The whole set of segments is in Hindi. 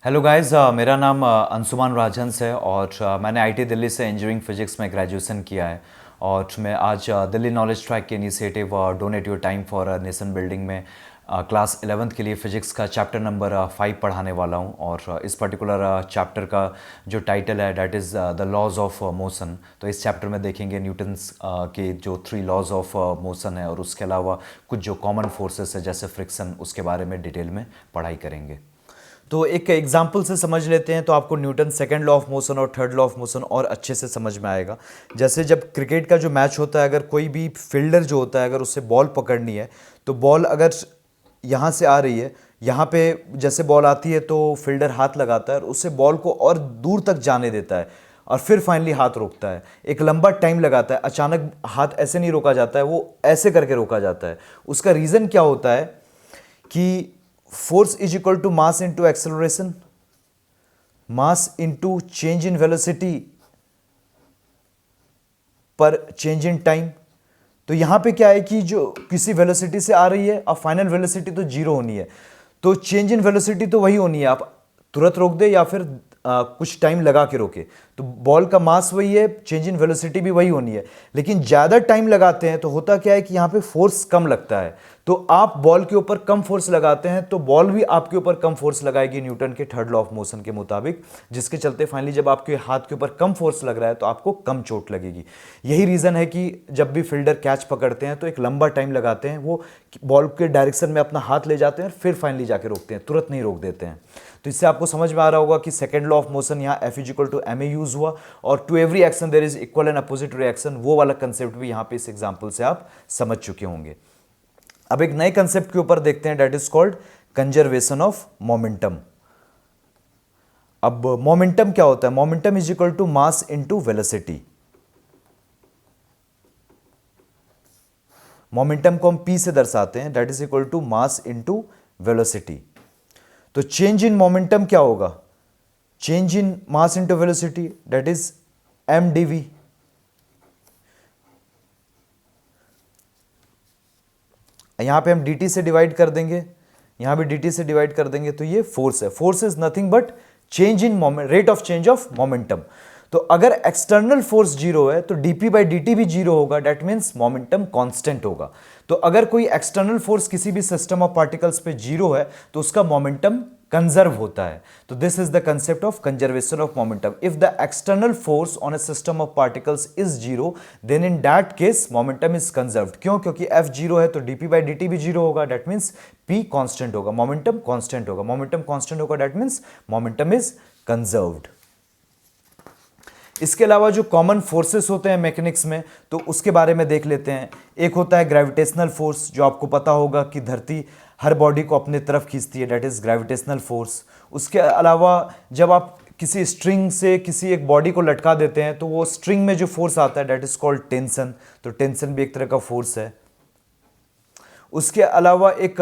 हेलो गाइस, मेरा नाम अंशुमान राजहंस है और मैंने आईटी दिल्ली से इंजीनियरिंग फिजिक्स में ग्रेजुएशन किया है। और मैं आज दिल्ली नॉलेज ट्रैक के initiative donate your time for nation building में क्लास 11th के लिए फिजिक्स का चैप्टर नंबर 5 पढ़ाने वाला हूं। और इस पर्टिकुलर चैप्टर का जो टाइटल है that is the laws of motion. तो इस चैप्टर में देखेंगे न्यूटन्स के जो 3 लॉज ऑफ मोशन है और उसके अलावा कुछ जो कॉमन फोर्सेस है जैसे फ्रिक्शन, उसके बारे में डिटेल में पढ़ाई करेंगे। तो एक एग्जाम्पल से समझ लेते हैं तो आपको Newton second law of motion और थर्ड लॉ ऑफ मोशन और अच्छे से समझ में आएगा। जैसे जब क्रिकेट का जो मैच होता है, अगर कोई भी फील्डर जो होता है अगर उससे बॉल पकड़नी है तो बॉल अगर यहाँ से आ रही है, यहाँ पे जैसे बॉल आती है तो फील्डर हाथ लगाता है और उससे बॉल को और दूर तक जाने देता है और फिर फाइनली हाथ रोकता है। एक लंबा टाइम लगाता है, अचानक हाथ ऐसे नहीं रोका जाता है, वो ऐसे करके रोका जाता है। उसका रीज़न क्या होता है कि force is equal to mass into acceleration, mass into change in velocity per change in time. तो यहां पे क्या है कि जो किसी वेलोसिटी से आ रही है, अब फाइनल वेलोसिटी तो जीरो होनी है, तो चेंज इन वेलोसिटी तो वही होनी है, आप तुरंत रोक दे या फिर कुछ टाइम लगा के रोके, तो बॉल का मास वही है, चेंज इन वेलोसिटी भी वही होनी है। लेकिन ज़्यादा टाइम लगाते हैं तो होता क्या है कि यहाँ पे फोर्स कम लगता है, तो आप बॉल के ऊपर कम फोर्स लगाते हैं तो बॉल भी आपके ऊपर कम फोर्स लगाएगी न्यूटन के थर्ड लॉ ऑफ मोशन के मुताबिक, जिसके चलते फाइनली जब आपके हाथ के ऊपर कम फोर्स लग रहा है तो आपको कम चोट लगेगी। यही रीज़न है कि जब भी फील्डर कैच पकड़ते हैं तो एक लंबा टाइम लगाते हैं, वो बॉल के डायरेक्शन में अपना हाथ ले जाते हैं और फिर फाइनली जाके रोकते हैं, तुरंत नहीं रोक देते हैं। तो इससे आपको समझ में आ रहा होगा कि सेकंड लॉ ऑफ मोशन यहाँ F is equal to ma use हुआ और to every action there is equal and opposite reaction, वो वाला कंसेप्ट भी यहाँ पे इस एग्जांपल से आप समझ चुके होंगे। अब एक नए कंसेप्ट के ऊपर देखते हैं, that is called conservation of momentum. अब मोमेंटम क्या होता है? Momentum is equal to mass into velocity. Momentum को हम p से दर्शाते हैं, that is equal to mass into velocity. तो चेंज इन मोमेंटम क्या होगा? Change in mass into velocity, that is mdv। यहां पे हम dt से डिवाइड कर देंगे, यहां भी dt से डिवाइड कर देंगे, तो ये फोर्स है। Force is nothing but change in rate of change of momentum. तो अगर एक्सटर्नल फोर्स जीरो है तो dp बाई dt भी जीरो होगा, डेट मीन्स मोमेंटम कांस्टेंट होगा। तो अगर कोई एक्सटर्नल फोर्स किसी भी सिस्टम ऑफ पार्टिकल्स पे जीरो है तो उसका मोमेंटम कंजर्व होता है। तो this is the concept of conservation of momentum. If the external force on a system of particles is zero, then in that case momentum is conserved. क्यों? क्योंकि f जीरो है तो dp बाई dt भी जीरो होगा, डेट मीन्स p कांस्टेंट होगा, मोमेंटम कांस्टेंट होगा। मोमेंटम कांस्टेंट होगा, that means momentum is conserved. इसके अलावा जो कॉमन फोर्सेस होते हैं मैकेनिक्स में, तो उसके बारे में देख लेते हैं। एक होता है ग्रेविटेशनल फोर्स, जो आपको पता होगा कि धरती हर बॉडी को अपने तरफ खींचती है, डेट इज ग्रेविटेशनल फोर्स। उसके अलावा जब आप किसी स्ट्रिंग से किसी एक बॉडी को लटका देते हैं तो वो स्ट्रिंग में जो फोर्स आता है डेट इज कॉल्ड टेंशन। तो टेंशन भी एक तरह का फोर्स है। उसके अलावा एक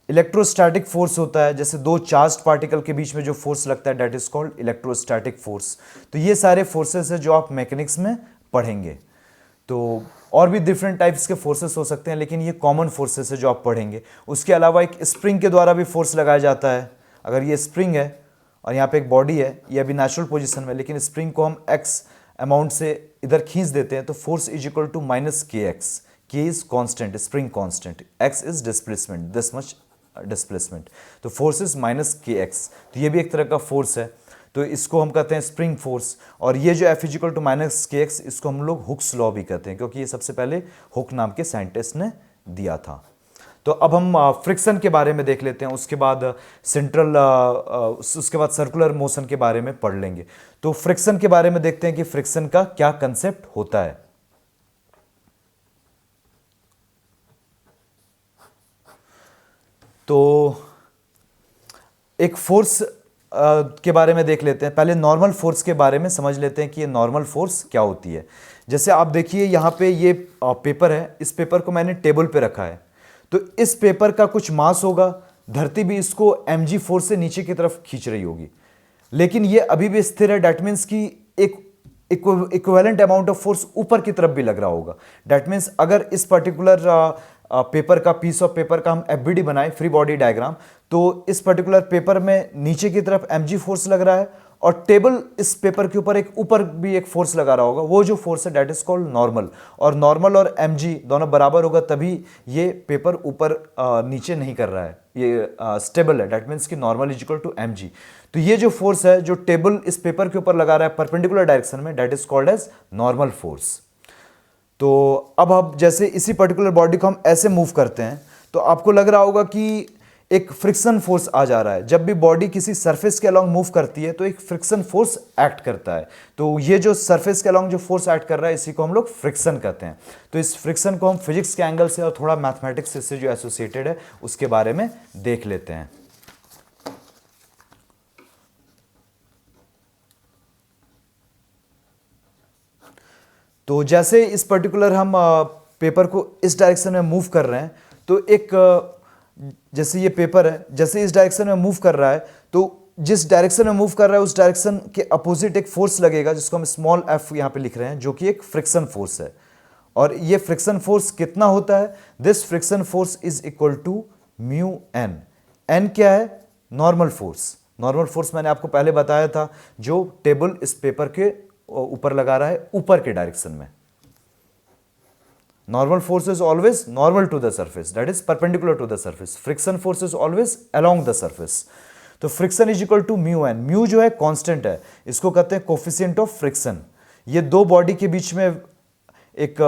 इलेक्ट्रोस्टैटिक फोर्स होता है, जैसे दो चार्ज्ड पार्टिकल के बीच में जो फोर्स लगता है that is called electrostatic force. तो ये सारे फोर्सेस है जो आप मैकेनिक्स में पढ़ेंगे। तो और भी डिफरेंट टाइप्स के फोर्सेस हो सकते हैं, लेकिन ये कॉमन फोर्सेस है जो आप पढ़ेंगे। उसके अलावा एक स्प्रिंग के द्वारा भी फोर्स लगाया जाता है। अगर ये स्प्रिंग है और यहाँ पे एक बॉडी है, ये अभी नेचुरल पोजिशन में, लेकिन स्प्रिंग को हम x अमाउंट से इधर खींच देते हैं तो force is equal to minus K X. K is constant, spring constant, x is displacement, this much displacement, तो force is minus K X. तो ये भी एक तरह का फोर्स है, तो इसको हम कहते हैं स्प्रिंग फोर्स। और ये जो F equal to minus K x, इसको हम लोग हुक्स लॉ भी कहते हैं, क्योंकि ये सबसे पहले हुक नाम के साइंटिस्ट ने दिया था। तो अब हम फ्रिक्शन के बारे में देख लेते हैं, उसके बाद सेंट्रल उसके बाद सर्कुलर मोशन के बारे में पढ़ लेंगे। तो फ्रिक्शन के बारे में देखते हैं कि फ्रिक्शन का क्या कंसेप्ट होता है। तो एक फोर्स के बारे में देख लेते हैं। पहले नॉर्मल फोर्स के बारे में समझ लेते हैं कि ये नॉर्मल फोर्स क्या होती है। जैसे आप देखिए यहाँ पे ये पेपर है, इस पेपर को मैंने टेबल पे रखा है, तो इस पेपर का कुछ मास होगा, धरती भी इसको mg फोर्स से नीचे की तरफ खींच रही होगी, लेकिन ये अभी भी स्थिर है। डेट मीन्स कि एक इक्विवेलेंट अमाउंट ऑफ फोर्स ऊपर की तरफ भी लग रहा होगा। डेट मीन्स अगर इस पर्टिकुलर पेपर का, पीस ऑफ पेपर का हम एफबीडी बनाए, फ्री बॉडी डायग्राम, तो इस पर्टिकुलर पेपर में नीचे की तरफ mg फोर्स लग रहा है और टेबल इस पेपर के ऊपर एक ऊपर भी एक फोर्स लगा रहा होगा, वो जो फोर्स है डेट इज कॉल्ड नॉर्मल। और नॉर्मल और mg दोनों बराबर होगा तभी ये पेपर ऊपर नीचे नहीं कर रहा है, ये स्टेबल है, डेट मीन्स कि normal is equal to mg। तो ये जो फोर्स है जो टेबल इस पेपर के ऊपर लगा रहा है परपेंडिकुलर डायरेक्शन में, that is called as normal force. तो अब जैसे इसी पर्टिकुलर बॉडी को हम ऐसे मूव करते हैं तो आपको लग रहा होगा कि एक फ्रिक्शन फोर्स आ जा रहा है। जब भी बॉडी किसी सरफेस के अलोंग मूव करती है तो एक फ्रिक्शन फोर्स एक्ट करता है। तो ये जो सरफेस के अलोंग जो फोर्स एक्ट कर रहा है इसी को हम लोग फ्रिक्शन कहते हैं। तो इस फ्रिक्शन को हम फिजिक्स के एंगल से और थोड़ा मैथमेटिक्स से जो एसोसिएटेड है उसके बारे में देख लेते हैं। तो जैसे इस पर्टिकुलर हम पेपर को इस डायरेक्शन में मूव कर रहे हैं तो एक जैसे ये पेपर है, जैसे इस डायरेक्शन में मूव कर रहा है तो जिस डायरेक्शन में मूव कर रहा है उस डायरेक्शन के अपोजिट एक फोर्स लगेगा जिसको हम स्मॉल f यहाँ पे लिख रहे हैं, जो कि एक फ्रिक्शन फोर्स है। और ये फ्रिक्शन फोर्स कितना होता है? This friction force is equal to mu N. N क्या है? Normal force. नॉर्मल फोर्स मैंने आपको पहले बताया था, जो टेबल इस पेपर के ऊपर लगा रहा है ऊपर के डायरेक्शन में। Normal force is always normal to the surface, that is perpendicular to the surface. Friction force is always along the surface. तो friction is equal to mu n। mu जो है कांस्टेंट है, इसको कहते हैं कोफिशिएंट ऑफ फ्रिक्शन। ये दो बॉडी के बीच में एक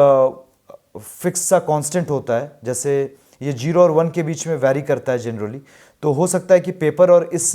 फिक्स सा कांस्टेंट होता है, जैसे ये 0 और 1 के बीच में वैरी करता है जनरली। तो हो सकता है कि पेपर और इस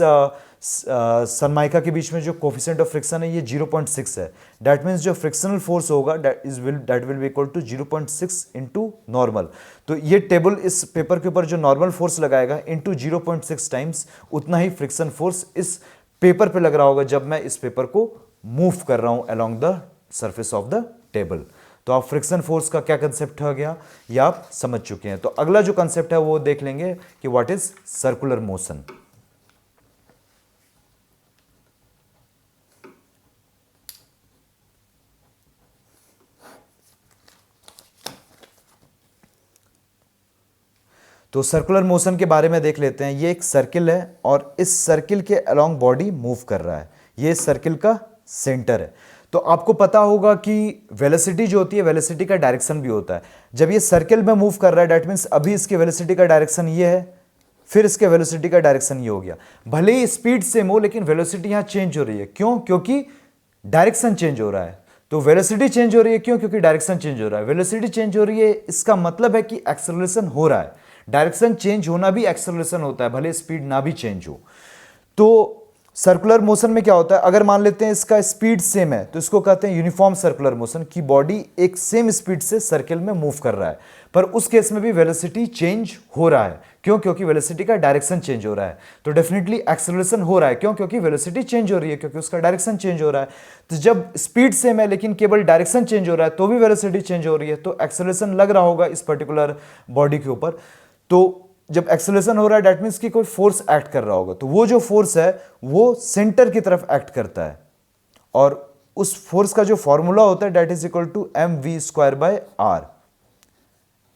सनमाइका के बीच में जो कोफिशिएंट ऑफ फ्रिक्शन है ये 0.6 है। डैट मीन्स जो फ्रिक्शनल फोर्स होगा that will be equal to 0.6 into normal. तो ये टेबल इस पेपर के ऊपर जो नॉर्मल फोर्स लगाएगा इंटू 0.6 टाइम्स उतना ही फ्रिक्शन फोर्स इस पेपर पे लग रहा होगा जब मैं इस पेपर को मूव कर रहा हूं along the surface of the table. तो आप फ्रिक्शन फोर्स का क्या कंसेप्ट हो गया ये आप समझ चुके हैं। तो अगला जो कंसेप्ट है वो देख लेंगे कि व्हाट इज सर्कुलर मोशन। तो सर्कुलर मोशन के बारे में देख लेते हैं। ये एक सर्किल है और इस सर्किल के अलोंग बॉडी मूव कर रहा है, ये सर्किल का सेंटर है। तो आपको पता होगा कि वेलोसिटी जो होती है, वेलोसिटी का डायरेक्शन भी होता है। जब ये सर्किल में मूव कर रहा है दैट मीन्स अभी इसके वेलोसिटी का डायरेक्शन ये है, फिर इसके वेलोसिटी का डायरेक्शन ये हो गया। भले ही स्पीड सेम हो लेकिन वेलोसिटी यहां चेंज हो रही है। क्यों? क्योंकि डायरेक्शन चेंज हो रहा है। तो वेलोसिटी चेंज हो रही है क्यों? क्योंकि डायरेक्शन चेंज हो रहा है। वेलोसिटी चेंज हो रही है इसका मतलब है कि एक्सेलरेशन हो रहा है। डायरेक्शन चेंज होना भी एक्सेलरेशन होता है, भले स्पीड ना भी चेंज हो। तो सर्कुलर मोशन में क्या होता है, अगर मान लेते हैं इसका स्पीड सेम है तो इसको कहते हैं यूनिफॉर्म सर्कुलर मोशन, की बॉडी एक सेम स्पीड से सर्किल में मूव कर रहा है। पर उस केस में भी वेलोसिटी चेंज हो रहा है। क्यों? क्योंकि वेलोसिटी का डायरेक्शन चेंज हो रहा है। तो डेफिनेटली एक्सेलरेशन हो रहा है। क्यों? क्योंकि वेलोसिटी चेंज हो रही है, क्योंकि उसका डायरेक्शन चेंज हो रहा है। तो जब स्पीड सेम है लेकिन केवल डायरेक्शन चेंज हो रहा है तो भी वेलोसिटी चेंज हो रही है, तो एक्सेलरेशन लग रहा होगा इस पर्टिकुलर बॉडी के ऊपर। तो जब एक्सेलरेशन हो रहा है दैट मीन्स कि कोई फोर्स एक्ट कर रहा होगा। तो वो जो फोर्स है वो सेंटर की तरफ एक्ट करता है और उस फोर्स का जो फॉर्मूला होता है that is equal to mv²/r।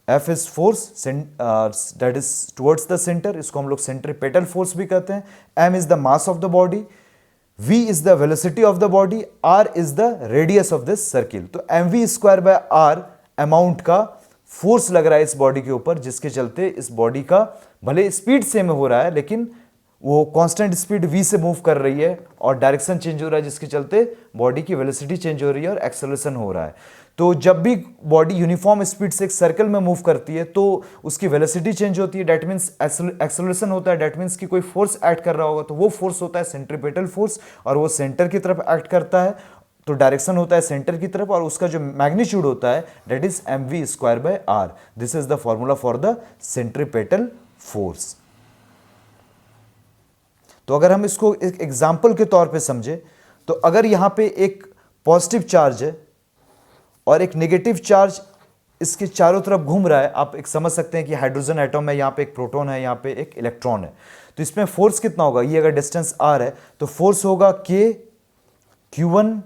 F is force that is towards the centre, इसको हम लोग सेंट्रीपेटल फोर्स भी कहते हैं। m is the mass of the body, v is the velocity of the body, r is the radius of this circle. तो mv²/r अमाउंट का फोर्स लग रहा है इस बॉडी के ऊपर, जिसके चलते इस बॉडी का भले स्पीड सेम हो रहा है लेकिन वो कांस्टेंट स्पीड v से मूव कर रही है और डायरेक्शन चेंज हो रहा है, जिसके चलते बॉडी की वेलोसिटी चेंज हो रही है और एक्सेलरेशन हो रहा है। तो जब भी बॉडी यूनिफॉर्म स्पीड से एक सर्कल में मूव करती है तो उसकी वेलोसिटी चेंज होती है, दैट मीन्स एक्सेलरेशन होता है। दैट मीन्स कि कोई फोर्स एक्ट कर रहा होगा, तो वो फोर्स होता है सेंट्रीपेटल फोर्स और वो सेंटर की तरफ एक्ट करता है। तो डायरेक्शन होता है सेंटर की तरफ और उसका जो मैग्नीट्यूड होता है that is mv²/r। This is the formula for the centripetal force. तो अगर हम इसको एक एग्जांपल के तौर पे समझे तो अगर यहां पे एक पॉजिटिव चार्ज है और एक नेगेटिव चार्ज इसके चारों तरफ घूम रहा है, आप एक समझ सकते हैं कि हाइड्रोजन एटम है, यहां पे एक प्रोटॉन है, यहां पे एक इलेक्ट्रॉन है। तो इसमें फोर्स कितना होगा? ये अगर डिस्टेंस r है तो फोर्स होगा k q1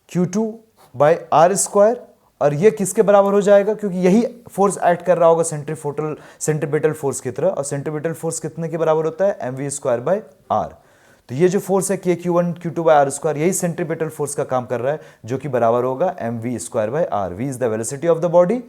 q2/r² और ये किसके बराबर हो जाएगा, क्योंकि यही फोर्स एक्ट कर रहा होगा सेंट्रीपिटल फोर्स की तरह, और सेंट्रीपिटल फोर्स कितने के बराबर होता है, mv²/r। तो ये जो फोर्स है k q1q2/r², यही सेंट्रीपिटल फोर्स का काम कर रहा है, जो कि बराबर होगा mv²/r। v is the velocity of the body,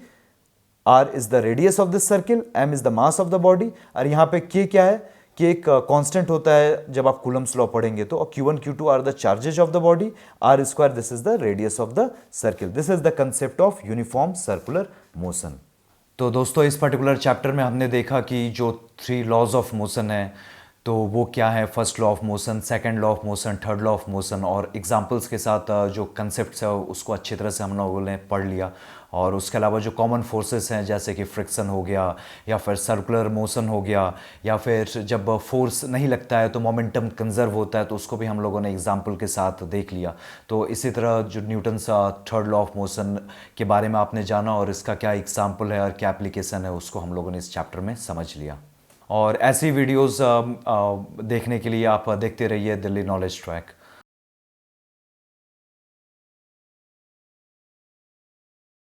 r is the radius of this circle, m is the mass of the body, और यहां पे k क्या है, कि एक कांस्टेंट होता है जब आप कूलम्स लॉ पढ़ेंगे तो, और q1 q2 are the charges of the body, r square this is the radius of the circle. This is the concept of uniform circular motion. तो दोस्तों इस पर्टिकुलर चैप्टर में हमने देखा कि जो 3 लॉज ऑफ मोशन है तो वो क्या है, first law of motion, second law of motion, third law of motion, और एग्जांपल्स के साथ जो कंसेप्ट्स है उसको अच्छी तरह से हम लोगों ने पढ़ लिया। और उसके अलावा जो कॉमन फोर्सेस हैं जैसे कि फ्रिक्शन हो गया, या फिर सर्कुलर मोशन हो गया, या फिर जब फोर्स नहीं लगता है तो मोमेंटम कंजर्व होता है, तो उसको भी हम लोगों ने एग्जांपल के साथ देख लिया। तो इसी तरह जो Newton's third law of motion के बारे में आपने जाना और इसका क्या एग्जांपल है और क्या एप्लीकेशन है उसको हम लोगों ने इस चैप्टर में समझ लिया। और ऐसी वीडियोस देखने के लिए आप देखते रहिए दिल्ली नॉलेज ट्रैक।